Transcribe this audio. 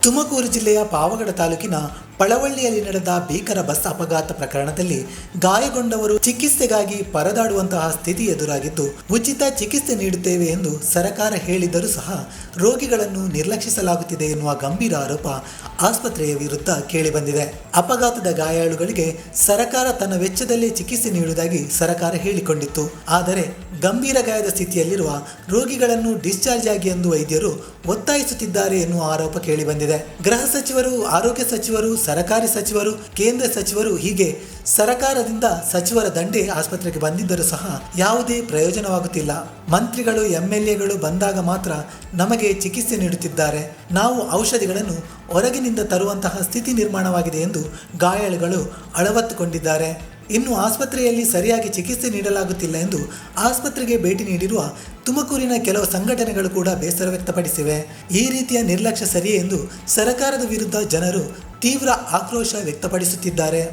ತುಮಕೂರು ಜಿಲ್ಲೆಯ ಪಾವಗಡ ತಾಲೂಕಿನ ಪಳವಳ್ಳಿಯಲ್ಲಿ ನಡೆದ ಭೀಕರ ಬಸ್ ಅಪಘಾತ ಪ್ರಕರಣದಲ್ಲಿ ಗಾಯಗೊಂಡವರು ಚಿಕಿತ್ಸೆಗಾಗಿ ಪರದಾಡುವಂತಹ ಸ್ಥಿತಿ ಎದುರಾಗಿದ್ದು, ಉಚಿತ ಚಿಕಿತ್ಸೆ ನೀಡುತ್ತೇವೆ ಎಂದು ಸರಕಾರ ಹೇಳಿದರೂ ಸಹ ರೋಗಿಗಳನ್ನು ನಿರ್ಲಕ್ಷಿಸಲಾಗುತ್ತಿದೆ ಎನ್ನುವ ಗಂಭೀರ ಆರೋಪ ಆಸ್ಪತ್ರೆಯ ವಿರುದ್ಧ ಕೇಳಿಬಂದಿದೆ. ಅಪಘಾತದ ಗಾಯಾಳುಗಳಿಗೆ ಸರಕಾರ ತನ್ನ ವೆಚ್ಚದಲ್ಲೇ ಚಿಕಿತ್ಸೆ ನೀಡುವುದಾಗಿ ಸರಕಾರ ಹೇಳಿಕೊಂಡಿತ್ತು. ಆದರೆ ಗಂಭೀರ ಗಾಯದ ಸ್ಥಿತಿಯಲ್ಲಿರುವ ರೋಗಿಗಳನ್ನು ಡಿಸ್ಚಾರ್ಜ್ ಆಗಿ ಎಂದು ವೈದ್ಯರು ಒತ್ತಾಯಿಸುತ್ತಿದ್ದಾರೆ ಎನ್ನುವ ಆರೋಪ ಕೇಳಿಬಂದಿದೆ. ಗೃಹ ಸಚಿವರು, ಆರೋಗ್ಯ ಸಚಿವರು, ಸರ್ಕಾರಿ ಸಚಿವರು, ಕೇಂದ್ರ ಸಚಿವರು ಹೀಗೆ ಸರಕಾರದಿಂದ ಸಚಿವರ ದಂಡೆ ಆಸ್ಪತ್ರೆಗೆ ಬಂದಿದ್ದರೂ ಸಹ ಯಾವುದೇ ಪ್ರಯೋಜನವಾಗುತ್ತಿಲ್ಲ. ಮಂತ್ರಿಗಳು, ಎಂಎಲ್ಎಗಳು ಬಂದಾಗ ಮಾತ್ರ ನಮಗೆ ಚಿಕಿತ್ಸೆ ನೀಡುತ್ತಿದ್ದಾರೆ. ನಾವು ಔಷಧಿಗಳನ್ನು ಹೊರಗಿನಿಂದ ತರುವಂತಹ ಸ್ಥಿತಿ ನಿರ್ಮಾಣವಾಗಿದೆ ಎಂದು ಗಾಯಾಳುಗಳು ಅಳವತ್ತುಕೊಂಡಿದ್ದಾರೆ. ಇನ್ನು ಆಸ್ಪತ್ರೆಯಲ್ಲಿ ಸರಿಯಾಗಿ ಚಿಕಿತ್ಸೆ ನೀಡಲಾಗುತ್ತಿಲ್ಲ ಎಂದು ಆಸ್ಪತ್ರೆಗೆ ಭೇಟಿ ನೀಡಿರುವ ತುಮಕೂರಿನ ಕೆಲವು ಸಂಘಟನೆಗಳು ಕೂಡ ಬೇಸರ ವ್ಯಕ್ತಪಡಿಸಿವೆ. ಈ ರೀತಿಯ ನಿರ್ಲಕ್ಷ್ಯ ಸರಿಯೇ ಎಂದು ಸರ್ಕಾರದ ವಿರುದ್ಧ ಜನರು ತೀವ್ರ ಆಕ್ರೋಶ ವ್ಯಕ್ತಪಡಿಸುತ್ತಿದ್ದಾರೆ.